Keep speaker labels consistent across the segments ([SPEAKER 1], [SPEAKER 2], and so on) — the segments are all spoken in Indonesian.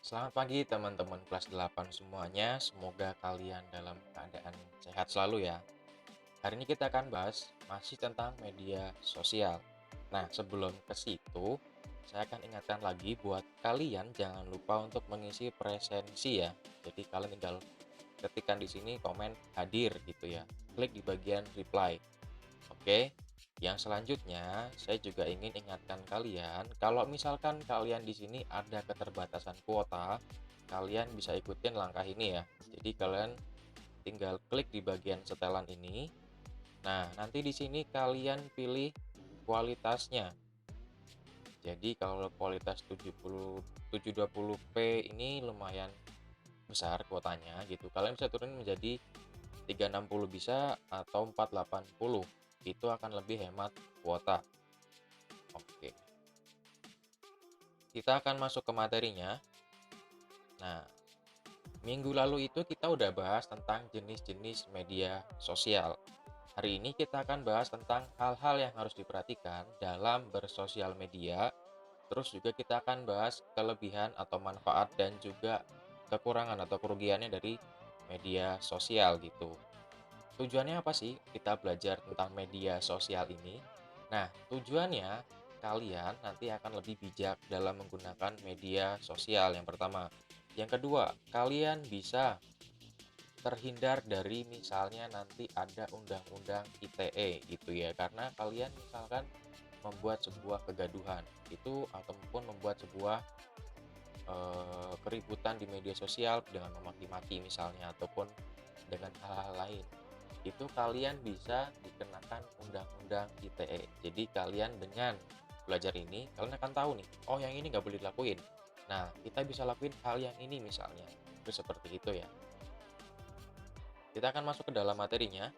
[SPEAKER 1] Selamat pagi teman-teman kelas 8 semuanya. Semoga kalian dalam keadaan sehat selalu ya. Hari ini kita akan bahas masih tentang media sosial. Nah, sebelum ke situ, saya akan ingatkan lagi buat kalian jangan lupa untuk mengisi presensi ya. Jadi kalian tinggal ketikkan di sini komen hadir gitu ya. Klik di bagian reply. Oke, yang selanjutnya saya juga ingin ingatkan kalian kalau misalkan kalian di sini ada keterbatasan kuota, kalian bisa ikutin langkah ini ya. Jadi kalian tinggal klik di bagian setelan ini. Nah, nanti di sini kalian pilih kualitasnya. Jadi kalau kualitas 720p ini lumayan besar kuotanya gitu. Kalian bisa turunin menjadi 360 bisa atau 480. Itu akan lebih hemat kuota. Oke, kita akan masuk ke materinya. Nah, minggu lalu itu kita udah bahas tentang jenis-jenis media sosial. Hari ini kita akan bahas tentang hal-hal yang harus diperhatikan dalam bersosial media. Terus juga kita akan bahas kelebihan atau manfaat dan juga kekurangan atau kerugiannya dari media sosial gitu. Tujuannya apa sih kita belajar tentang media sosial ini? Nah, tujuannya kalian nanti akan lebih bijak dalam menggunakan media sosial yang pertama. Yang kedua, kalian bisa terhindar dari misalnya nanti ada undang-undang ITE gitu ya. Karena kalian misalkan membuat sebuah kegaduhan itu ataupun membuat sebuah keributan di media sosial dengan memaki-maki misalnya ataupun dengan hal-hal lain itu kalian bisa dikenakan undang-undang ITE. Jadi kalian dengan belajar ini, kalian akan tahu nih, oh yang ini nggak boleh dilakuin. Nah, kita bisa lakuin hal yang ini misalnya. Itu seperti itu ya. Kita akan masuk ke dalam materinya.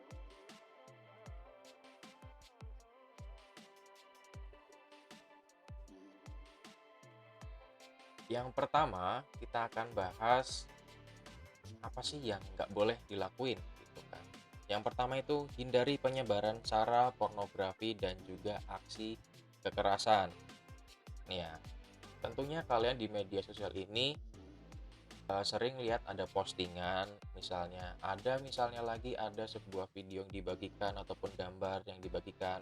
[SPEAKER 1] Yang pertama, kita akan bahas apa sih yang nggak boleh dilakuin gitu kan. Yang pertama itu hindari penyebaran sara pornografi dan juga aksi kekerasan. Nih ya, tentunya kalian di media sosial ini sering lihat ada postingan, misalnya lagi ada sebuah video yang dibagikan ataupun gambar yang dibagikan.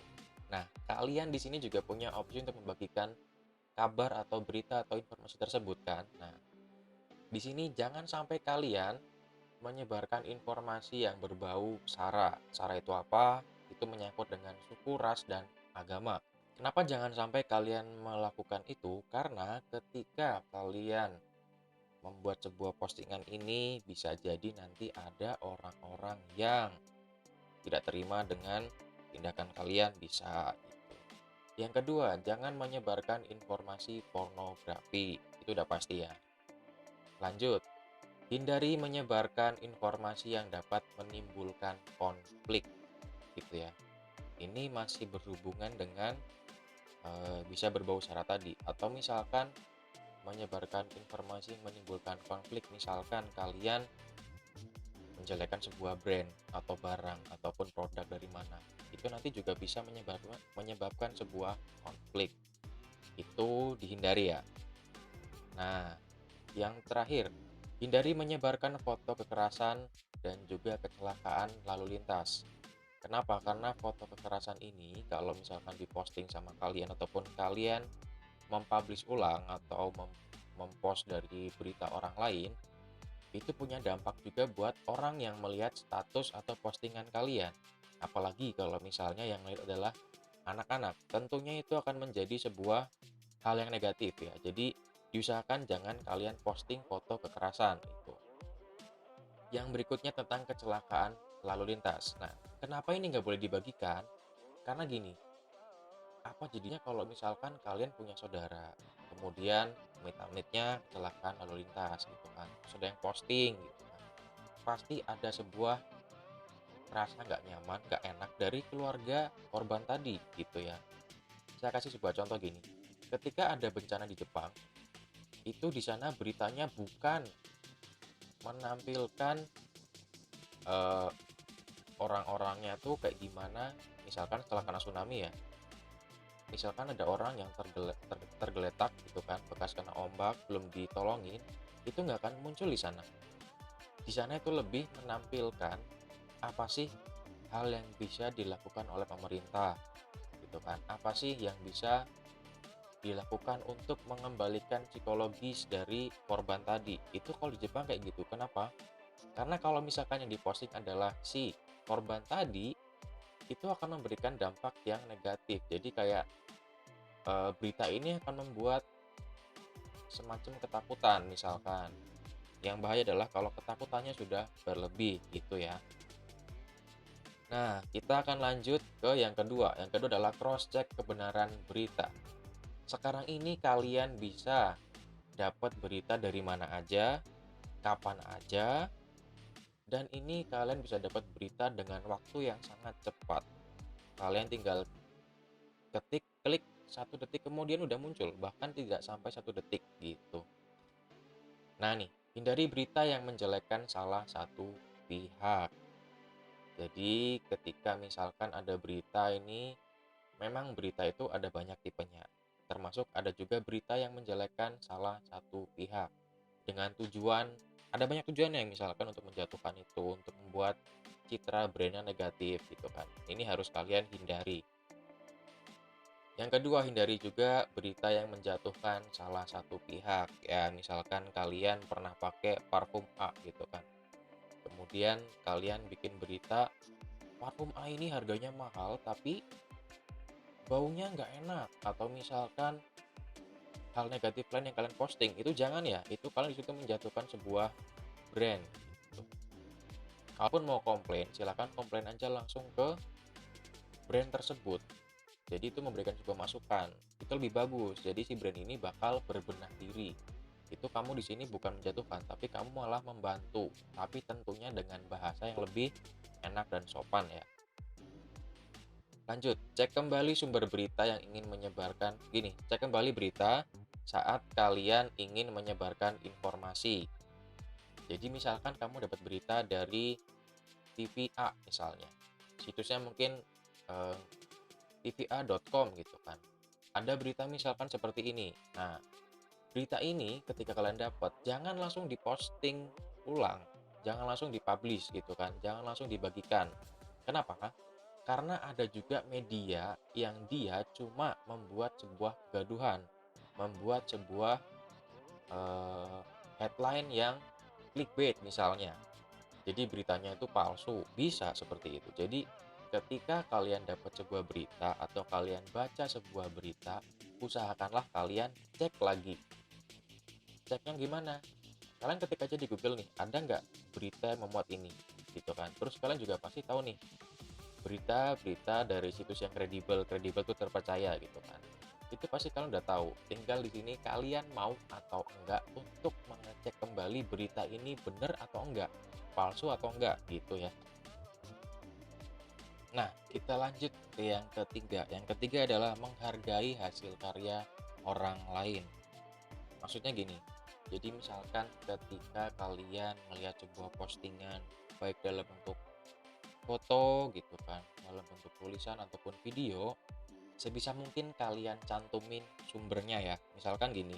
[SPEAKER 1] Nah, kalian di sini juga punya opsi untuk membagikan kabar atau berita atau informasi tersebut kan. Nah, di sini jangan sampai kalian menyebarkan informasi yang berbau SARA. SARA itu apa? Itu menyangkut dengan suku, ras, dan agama. Kenapa jangan sampai kalian melakukan itu? Karena ketika kalian membuat sebuah postingan ini bisa jadi nanti ada orang-orang yang tidak terima dengan tindakan kalian bisa gitu. Yang kedua, jangan menyebarkan informasi pornografi. Itu udah pasti ya. Lanjut, hindari menyebarkan informasi yang dapat menimbulkan konflik gitu ya. Ini masih berhubungan dengan bisa berbau sara tadi atau misalkan menyebarkan informasi yang menimbulkan konflik misalkan kalian menjelekkan sebuah brand atau barang ataupun produk dari mana itu nanti juga bisa menyebabkan sebuah konflik itu dihindari ya. Nah, yang terakhir, hindari menyebarkan foto kekerasan dan juga kecelakaan lalu lintas. Kenapa? Karena foto kekerasan ini kalau misalkan diposting sama kalian ataupun kalian mempublish ulang atau mempost dari berita orang lain itu punya dampak juga buat orang yang melihat status atau postingan kalian. Apalagi kalau misalnya yang melihat adalah anak-anak, tentunya itu akan menjadi sebuah hal yang negatif ya. Jadi diusahakan jangan kalian posting foto kekerasan itu. Yang berikutnya tentang kecelakaan lalu lintas. Nah, kenapa ini nggak boleh dibagikan? Karena gini, apa jadinya kalau misalkan kalian punya saudara, kemudian amit-amitnya kecelakaan lalu lintas gitu kan, sudah yang posting gitu kan, pasti ada sebuah rasa nggak nyaman, nggak enak dari keluarga korban tadi gitu ya. Saya kasih sebuah contoh gini, ketika ada bencana di Jepang, itu di sana beritanya bukan menampilkan eh, orang-orangnya tuh kayak gimana, misalkan setelah kena tsunami ya, misalkan ada orang yang tergeletak gitu kan bekas kena ombak belum ditolongin, itu nggak akan muncul di sana. Di sana itu lebih menampilkan apa sih hal yang bisa dilakukan oleh pemerintah gitu kan. Apa sih yang bisa dilakukan untuk mengembalikan psikologis dari korban tadi. Itu kalau di Jepang kayak gitu. Kenapa? Karena kalau misalkan yang diposting adalah si korban tadi, itu akan memberikan dampak yang negatif. Jadi kayak berita ini akan membuat semacam ketakutan misalkan. Yang bahaya adalah kalau ketakutannya sudah berlebih gitu ya. Nah, kita akan lanjut ke yang kedua. Yang kedua adalah cross check kebenaran berita. Sekarang ini kalian bisa dapat berita dari mana aja, kapan aja, dan ini kalian bisa dapat berita dengan waktu yang sangat cepat. Kalian tinggal ketik, klik, 1 detik kemudian udah muncul, bahkan tidak sampai 1 detik gitu. Nah nih, hindari berita yang menjelekkan salah satu pihak. Jadi ketika misalkan ada berita ini, memang berita itu ada banyak tipenya. Termasuk ada juga berita yang menjelekkan salah satu pihak. Dengan tujuan, ada banyak tujuannya misalkan untuk menjatuhkan itu, untuk membuat citra brandnya negatif gitu kan. Ini harus kalian hindari. Yang kedua, hindari juga berita yang menjatuhkan salah satu pihak. Ya, misalkan kalian pernah pakai parfum A gitu kan. Kemudian kalian bikin berita, parfum A ini harganya mahal tapi baunya nggak enak. Atau misalkan hal negatif lain yang kalian posting, itu jangan ya. Itu kalian disitu menjatuhkan sebuah brand. Gitu. Kalaupun mau komplain, silakan komplain aja langsung ke brand tersebut. Jadi itu memberikan sebuah masukan. Itu lebih bagus. Jadi si brand ini bakal berbenah diri. Itu kamu di sini bukan menjatuhkan, tapi kamu malah membantu. Tapi tentunya dengan bahasa yang lebih enak dan sopan ya. Lanjut, cek kembali sumber berita yang ingin menyebarkan. Gini, cek kembali berita saat kalian ingin menyebarkan informasi. Jadi misalkan kamu dapat berita dari TV A misalnya. Situsnya mungkin eh, tva.com gitu kan. Ada berita misalkan seperti ini. Nah, berita ini ketika kalian dapat, jangan langsung diposting ulang, jangan langsung dipublish gitu kan, jangan langsung dibagikan. Kenapa? Karena ada juga media yang dia cuma membuat sebuah kegaduhan, membuat sebuah headline yang clickbait misalnya. Jadi beritanya itu palsu, bisa seperti itu. Jadi ketika kalian dapat sebuah berita atau kalian baca sebuah berita, usahakanlah kalian cek lagi. Ceknya gimana? Kalian ketik aja di Google nih, ada nggak berita yang memuat ini? Gitu kan. Terus kalian juga pasti tahu nih, berita-berita dari situs yang kredibel, kredibel itu terpercaya gitu kan. Itu pasti kalian udah tahu. Tinggal di sini kalian mau atau enggak untuk mengecek kembali berita ini benar atau enggak, palsu atau enggak gitu ya. Nah, kita lanjut ke yang ketiga. Yang ketiga adalah menghargai hasil karya orang lain. Maksudnya gini, jadi misalkan ketika kalian melihat sebuah postingan, baik dalam bentuk foto gitu kan, dalam bentuk tulisan ataupun video, sebisa mungkin kalian cantumin sumbernya ya. Misalkan gini,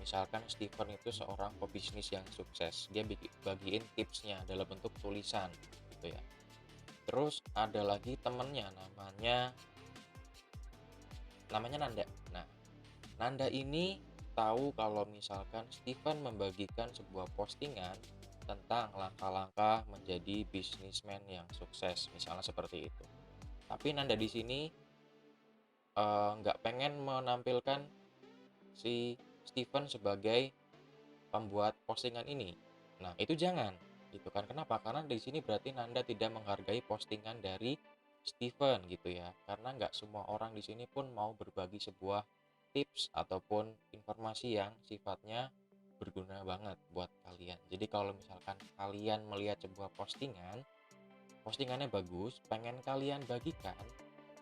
[SPEAKER 1] misalkan Steven itu seorang pebisnis yang sukses, dia bagiin tipsnya dalam bentuk tulisan gitu ya. Terus ada lagi temennya namanya Nanda. Nah, Nanda ini tahu kalau misalkan Steven membagikan sebuah postingan tentang langkah-langkah menjadi bisnismen yang sukses, misalnya seperti itu. Tapi Nanda di sini nggak pengen menampilkan si Steven sebagai pembuat postingan ini. Nah, itu jangan, gitu kan? Kenapa? Karena di sini berarti Nanda tidak menghargai postingan dari Steven gitu ya. Karena nggak semua orang di sini pun mau berbagi sebuah tips ataupun informasi yang sifatnya berguna banget buat kalian. Jadi kalau misalkan kalian melihat sebuah postingan, postingannya bagus, pengen kalian bagikan,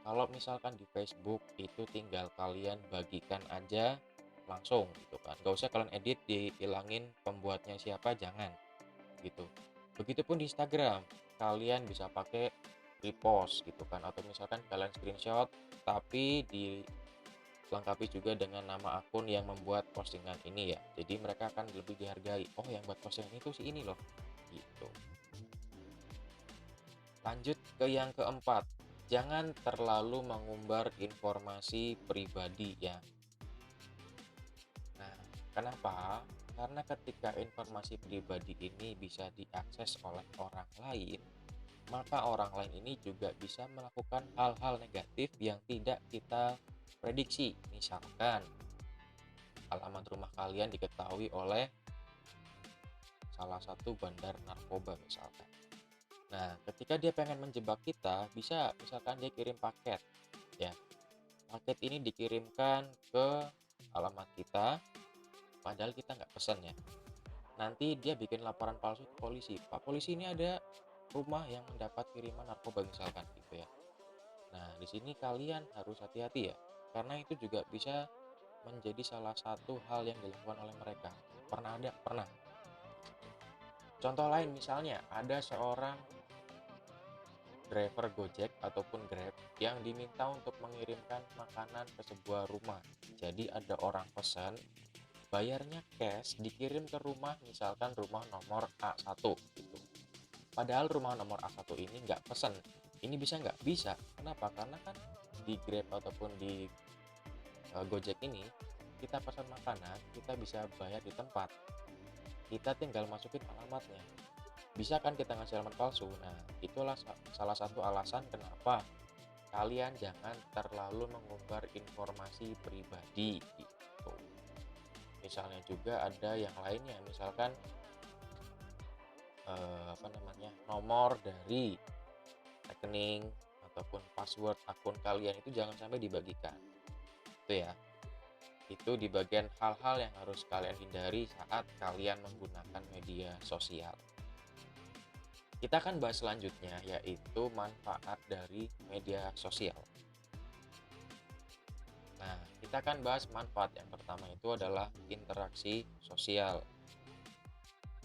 [SPEAKER 1] kalau misalkan di Facebook itu tinggal kalian bagikan aja langsung gitu kan. Gak usah kalian edit dihilangin pembuatnya siapa, jangan gitu. Begitupun di Instagram, kalian bisa pakai repost gitu kan, atau misalkan kalian screenshot tapi lengkapi juga dengan nama akun yang membuat postingan ini ya. Jadi mereka akan lebih dihargai. Oh, yang buat postingan itu si ini loh. Gitu. Lanjut ke yang keempat. Jangan terlalu mengumbar informasi pribadi ya. Nah, kenapa? Karena ketika informasi pribadi ini bisa diakses oleh orang lain, maka orang lain ini juga bisa melakukan hal-hal negatif yang tidak kita prediksi. Misalkan, alamat rumah kalian diketahui oleh salah satu bandar narkoba misalkan. Nah, ketika dia pengen menjebak kita, bisa misalkan dia kirim paket, ya. Paket ini dikirimkan ke alamat kita, padahal kita nggak pesan ya. Nanti dia bikin laporan palsu ke polisi. Pak polisi, ini ada rumah yang mendapat kiriman narkoba misalkan gitu ya. Nah, di sini kalian harus hati-hati ya, karena itu juga bisa menjadi salah satu hal yang dilakukan oleh mereka. Pernah. Contoh lain misalnya, ada seorang driver Gojek ataupun Grab yang diminta untuk mengirimkan makanan ke sebuah rumah. Jadi ada orang pesan, bayarnya cash, dikirim ke rumah, misalkan rumah nomor A1 gitu. Padahal rumah nomor A1 ini nggak pesan. Ini bisa nggak? Bisa. Kenapa? Karena kan di Grab ataupun di Gojek ini, kita pesan makanan, kita bisa bayar di tempat. Kita tinggal masukin alamatnya. Bisa kan kita ngasih alamat palsu? Nah, itulah salah satu alasan kenapa kalian jangan terlalu mengumbar informasi pribadi gitu. Misalnya juga ada yang lainnya, misalkan nomor dari rekening ataupun password akun kalian itu jangan sampai dibagikan. Itu ya. Itu di bagian hal-hal yang harus kalian hindari saat kalian menggunakan media sosial. Kita akan bahas selanjutnya, yaitu manfaat dari media sosial. Nah, kita akan bahas manfaat yang pertama itu adalah interaksi sosial.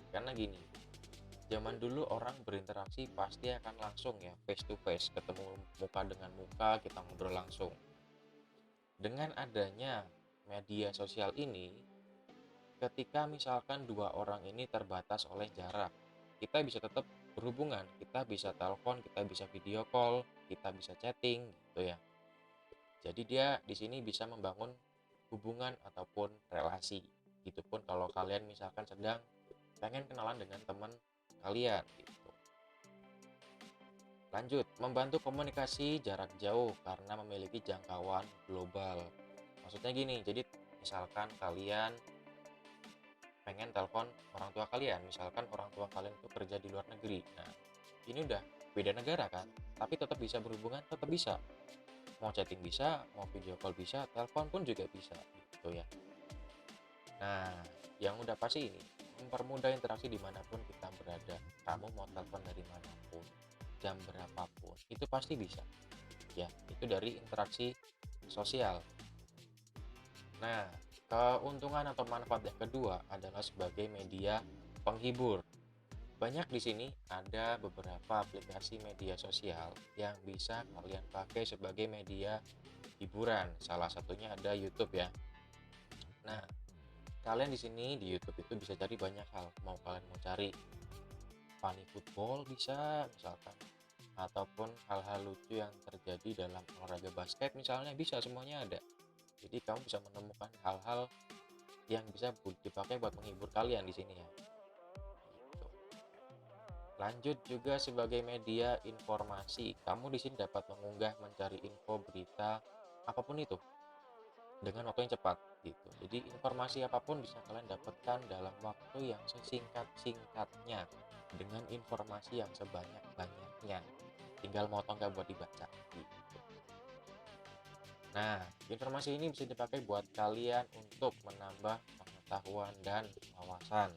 [SPEAKER 1] Karena gini, zaman dulu orang berinteraksi pasti akan langsung ya, face to face, ketemu muka dengan muka, kita ngobrol langsung. Dengan adanya media sosial ini, ketika misalkan dua orang ini terbatas oleh jarak, kita bisa tetap berhubungan, kita bisa telepon, kita bisa video call, kita bisa chatting gitu ya. Jadi dia di sini bisa membangun hubungan ataupun relasi. Gitupun kalau kalian misalkan sedang pengen kenalan dengan teman kalian gitu. Lanjut, membantu komunikasi jarak jauh karena memiliki jangkauan global. Maksudnya gini, jadi misalkan kalian pengen telepon orang tua kalian, misalkan orang tua kalian itu kerja di luar negeri. Nah, ini udah beda negara kan, tapi tetap bisa berhubungan, tetap bisa. Mau chatting bisa, mau video call bisa, telepon pun juga bisa gitu ya. Nah, yang udah pasti ini mempermudah interaksi dimanapun kita berada. Kamu mau telepon dari manapun, jam berapapun, itu pasti bisa. Ya, itu dari interaksi sosial. Nah, keuntungan atau manfaat yang kedua adalah sebagai media penghibur. Banyak di sini ada beberapa aplikasi media sosial yang bisa kalian pakai sebagai media hiburan. Salah satunya ada YouTube ya. Nah, kalian di sini di YouTube itu bisa cari banyak hal. Kalian mau cari funny football bisa misalkan, ataupun hal-hal lucu yang terjadi dalam olahraga basket misalnya, bisa, semuanya ada. Jadi kamu bisa menemukan hal-hal yang bisa dipakai buat menghibur kalian di sini ya. Gitu. Lanjut juga sebagai media informasi. Kamu di sini dapat mengunggah, mencari info, berita, apapun itu dengan waktu yang cepat gitu. Jadi informasi apapun bisa kalian dapatkan dalam waktu yang sesingkat-singkatnya dengan informasi yang sebanyak-banyaknya. Tinggal mau atau nggak buat dibaca gitu. Nah, informasi ini bisa dipakai buat kalian untuk menambah pengetahuan dan wawasan.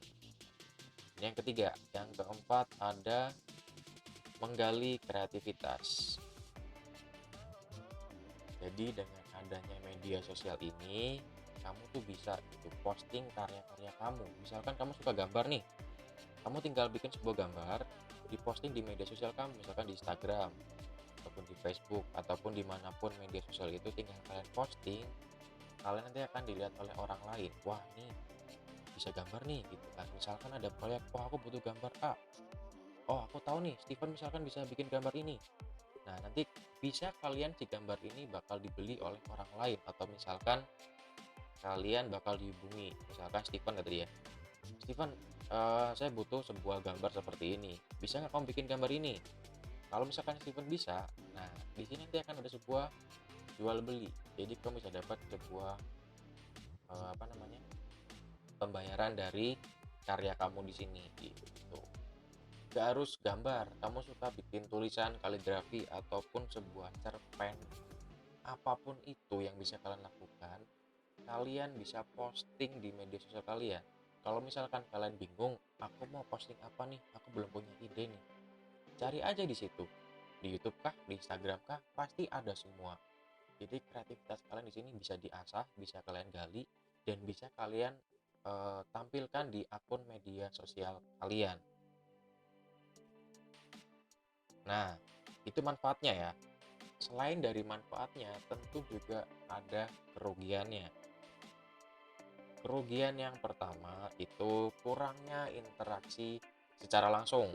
[SPEAKER 1] Ini yang ketiga. Yang keempat ada menggali kreativitas. Jadi dengan adanya media sosial ini, kamu tuh bisa gitu posting karya-karya kamu. Misalkan kamu suka gambar nih, kamu tinggal bikin sebuah gambar, diposting di media sosial kamu, misalkan di Instagram, ataupun di Facebook, ataupun dimanapun media sosial itu, tinggal kalian posting, kalian nanti akan dilihat oleh orang lain. Wah, ini bisa gambar nih gitu kan. Misalkan ada proyek, wah aku butuh gambar A. Oh, aku tahu nih, Steven misalkan bisa bikin gambar ini. Nah, nanti bisa kalian si gambar ini bakal dibeli oleh orang lain, atau misalkan kalian bakal dihubungi. Misalkan Steven tadi ya. Steven, saya butuh sebuah gambar seperti ini. Bisa nggak kamu bikin gambar ini? Kalau misalkan Steven bisa, nah di sini nanti akan ada sebuah jual beli. Jadi kamu bisa dapat sebuah apa namanya, pembayaran dari karya kamu di sini gitu. Gak harus gambar, kamu suka bikin tulisan, kaligrafi, ataupun sebuah cerpen, apapun itu yang bisa kalian lakukan, kalian bisa posting di media sosial kalian. Kalau misalkan kalian bingung, aku mau posting apa nih, aku belum punya ide nih, cari aja di situ, di YouTube kah, di Instagram kah, pasti ada semua. Jadi kreativitas kalian di sini bisa diasah, bisa kalian gali, dan bisa kalian tampilkan di akun media sosial kalian. Nah, itu manfaatnya ya. Selain dari manfaatnya, tentu juga ada kerugiannya. Kerugian yang pertama itu kurangnya interaksi secara langsung.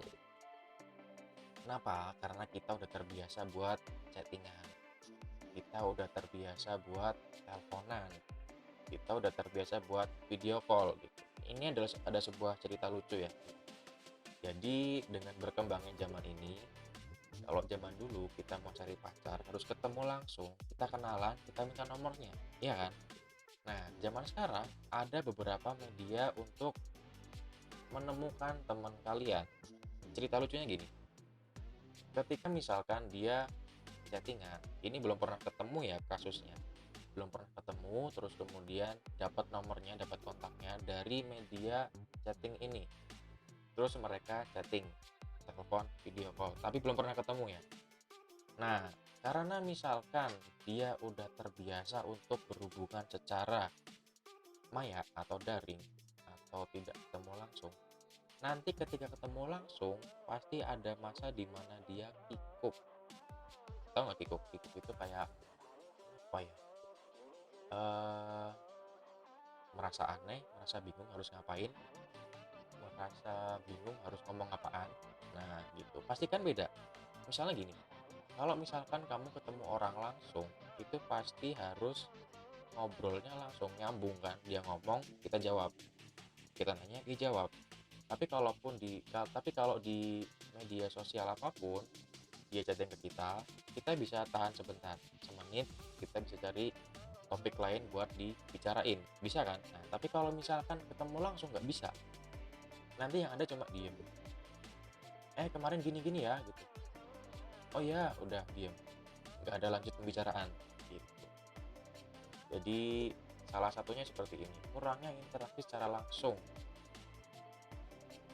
[SPEAKER 1] Kenapa? Karena kita udah terbiasa buat chattingan, kita udah terbiasa buat teleponan, kita udah terbiasa buat video call gitu. Ini adalah ada sebuah cerita lucu ya. Jadi dengan berkembangnya zaman ini, kalau zaman dulu kita mau cari pacar harus ketemu langsung, kita kenalan, kita minta nomornya, ya kan? Nah, zaman sekarang ada beberapa media untuk menemukan teman kalian. Cerita lucunya gini, ketika misalkan dia chattingan, ini belum pernah ketemu ya kasusnya, belum pernah ketemu, terus kemudian dapat nomornya, dapat kontaknya dari media chatting ini, terus mereka chatting, telepon, video call, tapi belum pernah ketemu ya. Nah, karena misalkan dia udah terbiasa untuk berhubungan secara maya atau daring atau tidak ketemu langsung, nanti ketika ketemu langsung pasti ada masa di mana dia kikuk. Tahu nggak kikuk? Kikuk itu kayak apa ya? eh Merasa aneh, merasa bingung harus ngapain, merasa bingung harus ngomong apaan. Nah, gitu. Pasti kan beda. Misalnya gini, kalau misalkan kamu ketemu orang langsung, itu pasti harus ngobrolnya langsung nyambung kan. Dia ngomong, kita jawab. Kita nanya, dia jawab. Tapi kalau di media sosial apapun, dia chatting ke kita bisa tahan sebentar, semenit, kita bisa cari topik lain buat dibicarain, bisa kan? Nah, tapi kalau misalkan ketemu langsung nggak bisa, nanti yang ada cuma diem. Kemarin gini-gini ya, gitu. Oh ya, udah diem, nggak ada lanjut pembicaraan, gitu. Jadi salah satunya seperti ini, kurangnya interaksi secara langsung.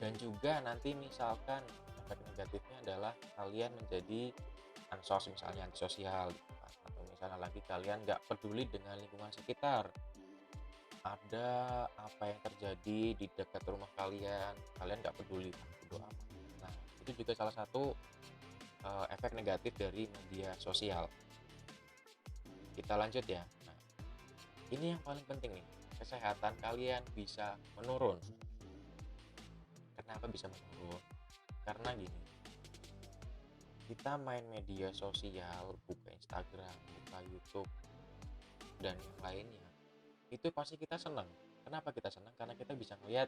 [SPEAKER 1] Dan juga nanti misalkan efek negatifnya adalah kalian menjadi misalnya antisosial gitu kan. Atau misalnya lagi kalian nggak peduli dengan lingkungan sekitar, ada apa yang terjadi di dekat rumah kalian, kalian nggak peduli, bodo amat. Nah, itu juga salah satu efek negatif dari media sosial. Kita lanjut ya. Nah, ini yang paling penting nih, kesehatan kalian bisa menurun. Kenapa bisa menurun? Karena gini, kita main media sosial, buka Instagram, buka YouTube, dan yang lainnya, itu pasti kita senang. Kenapa kita senang? Karena kita bisa ngeliat,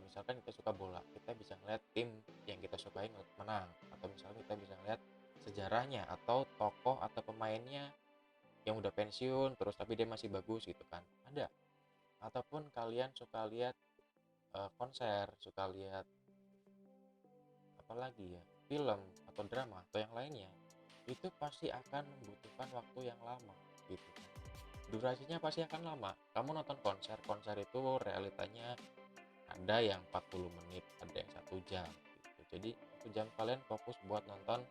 [SPEAKER 1] misalkan kita suka bola, kita bisa ngeliat tim yang kita sukai menang, atau misalnya kita bisa ngeliat sejarahnya, atau tokoh atau pemainnya yang udah pensiun, terus tapi dia masih bagus gitu kan, ada. Ataupun kalian suka lihat konser, suka lihat apalagi ya, film atau drama atau yang lainnya, itu pasti akan membutuhkan waktu yang lama gitu kan. Durasinya pasti akan lama. Kamu nonton konser itu realitanya ada yang 40 menit, ada yang 1 jam gitu. Jadi 1 jam kalian fokus buat nonton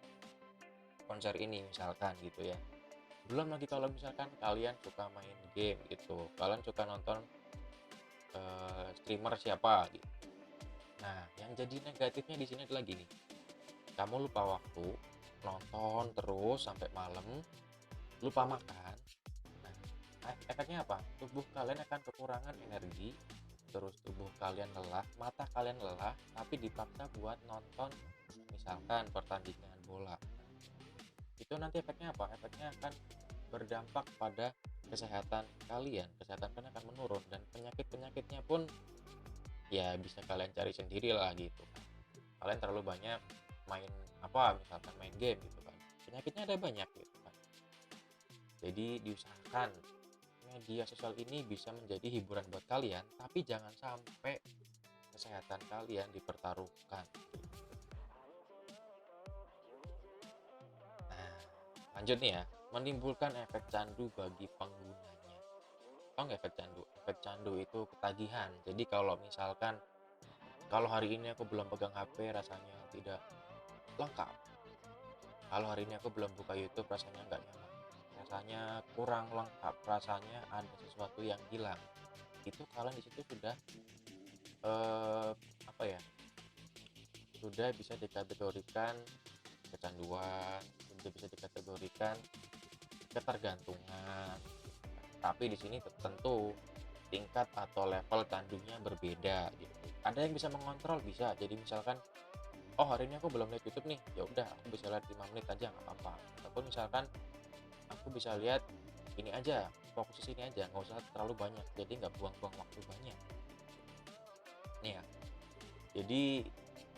[SPEAKER 1] konser ini misalkan gitu ya. Belum lagi kalau misalkan kalian suka main game gitu, kalian suka nonton streamer siapa gitu. Nah, yang jadi negatifnya di sini adalah gini, kamu lupa waktu, nonton terus sampai malam, lupa makan. Nah, efeknya apa? Tubuh kalian akan kekurangan energi, terus tubuh kalian lelah, mata kalian lelah, tapi dipaksa buat nonton misalkan pertandingan bola. Itu nanti efeknya apa? Efeknya akan berdampak pada kesehatan kalian akan menurun, dan penyakit-penyakitnya pun ya bisa kalian cari sendiri lah gitu kan. Kalian terlalu banyak main misalkan main game gitu kan, penyakitnya ada banyak gitu kan. Jadi diusahakan media sosial ini bisa menjadi hiburan buat kalian, tapi jangan sampai kesehatan kalian dipertaruhkan. Nah, lanjut nih ya, menimbulkan efek candu bagi penggunanya. Tahu nggak efek candu? Efek candu itu ketagihan. Jadi kalau hari ini aku belum pegang HP rasanya tidak lengkap. Kalau hari ini aku belum buka YouTube rasanya nggak nyaman. Rasanya kurang lengkap, rasanya ada sesuatu yang hilang. Itu kalian di situ sudah eh, apa ya? Sudah bisa dikategorikan kecanduan, sudah bisa dikategorikan ketergantungan. Tapi di sini tentu tingkat atau level candunya berbeda gitu. Ada yang bisa mengontrol, bisa. Jadi misalkan, oh hari ini aku belum lihat YouTube nih, ya udah aku bisa lihat 5 menit aja nggak apa-apa. Ataupun misalkan aku bisa lihat ini aja, fokus di sini aja, nggak usah terlalu banyak. Jadi nggak buang-buang waktu banyak. Nih ya. Jadi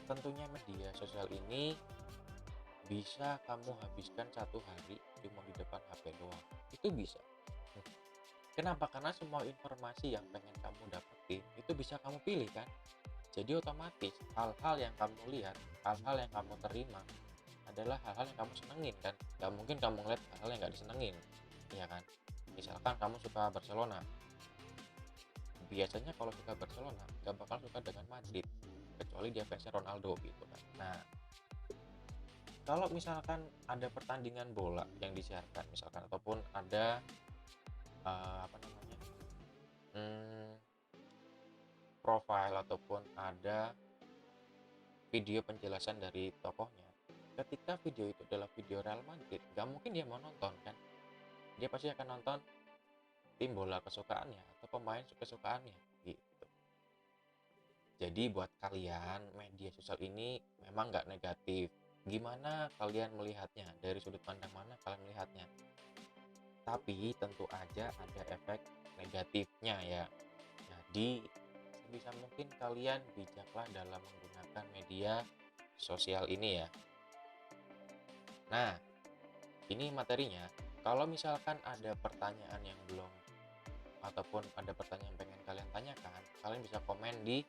[SPEAKER 1] tentunya media sosial ini bisa kamu habiskan 1 hari cuma di depan HP doang. Itu bisa. Kenapa? Karena semua informasi yang pengen kamu dapetin itu bisa kamu pilih kan. Jadi otomatis hal-hal yang kamu lihat, hal-hal yang kamu terima adalah hal-hal yang kamu senengin kan. Gak mungkin kamu ngeliat hal-hal yang gak disenengin, iya kan. Misalkan kamu suka Barcelona, biasanya kalau suka Barcelona gak bakal suka dengan Madrid, kecuali dia fansnya Ronaldo gitu kan. Nah, kalau misalkan ada pertandingan bola yang disiarkan misalkan, ataupun ada apa namanya, hmm, profile ataupun ada video penjelasan dari tokohnya, ketika video itu adalah video Real Madrid, gak mungkin dia mau nonton kan. Dia pasti akan nonton tim bola kesukaannya atau pemain kesukaannya gitu. Jadi buat kalian, media sosial ini memang nggak negatif. Gimana kalian melihatnya, dari sudut pandang mana kalian melihatnya, tapi tentu aja ada efek negatifnya ya. Jadi sebisa mungkin kalian bijaklah dalam menggunakan media sosial ini ya. Nah, ini materinya. Kalau misalkan ada pertanyaan yang belum, ataupun ada pertanyaan yang pengen kalian tanyakan, kalian bisa komen di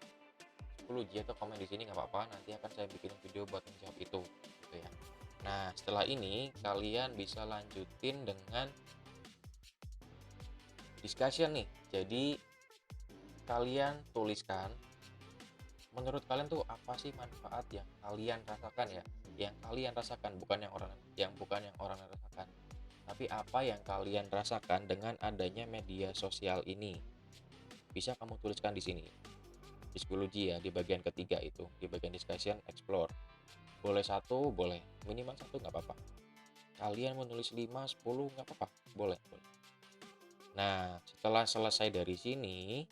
[SPEAKER 1] 10G atau komen di sini nggak apa-apa. Nanti akan saya bikin video buat menjawab itu, gitu ya. Nah, setelah ini kalian bisa lanjutin dengan discussion nih. Jadi kalian tuliskan, menurut kalian tuh apa sih manfaat yang kalian rasakan ya, yang kalian rasakan, bukan yang orang rasakan, tapi apa yang kalian rasakan dengan adanya media sosial ini. Bisa kamu tuliskan di sini di 10G ya, di bagian ketiga itu, di bagian discussion explore. Boleh satu, boleh minimal satu nggak apa-apa. Kalian menulis 5, 10 nggak apa-apa, boleh. Nah, setelah selesai dari sini,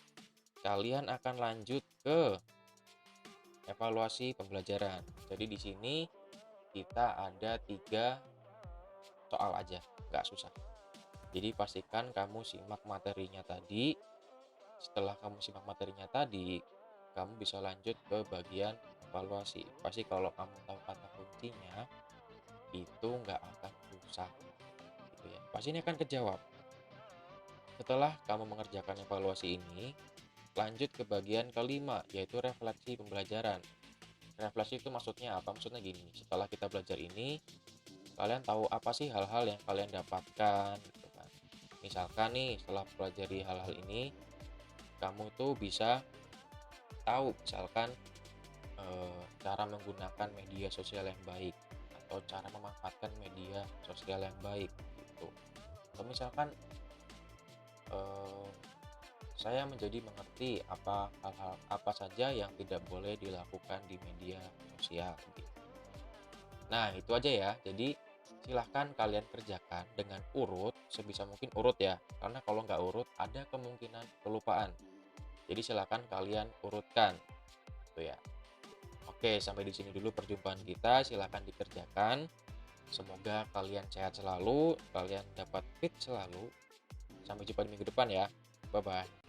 [SPEAKER 1] kalian akan lanjut ke evaluasi pembelajaran. Jadi di sini kita ada 3 soal aja, nggak susah. Jadi pastikan kamu simak materinya tadi. Setelah kamu simak materinya tadi, kamu bisa lanjut ke bagian evaluasi. Pasti kalau kamu tahu kata kuncinya, itu nggak akan susah, gitu ya. Pasti ini akan kejawab. Setelah kamu mengerjakan evaluasi ini, lanjut ke bagian kelima, yaitu refleksi pembelajaran. Refleksi itu maksudnya apa? Maksudnya gini, setelah kita belajar ini, kalian tahu apa sih hal-hal yang kalian dapatkan, gitu kan. Misalkan nih, setelah pelajari hal-hal ini, kamu tuh bisa tahu misalkan cara menggunakan media sosial yang baik, atau cara memanfaatkan media sosial yang baik gitu. Atau misalkan saya menjadi mengerti hal-hal apa saja yang tidak boleh dilakukan di media sosial gitu. Nah, itu aja ya. Jadi Silahkan kalian kerjakan dengan urut, sebisa mungkin urut ya, karena kalau nggak urut ada kemungkinan kelupaan. Jadi silahkan kalian urutkan, gitu ya. Oke, sampai di sini dulu perjumpaan kita, silahkan dikerjakan. Semoga kalian sehat selalu, kalian dapat fit selalu. Sampai jumpa di minggu depan ya. Bye-bye.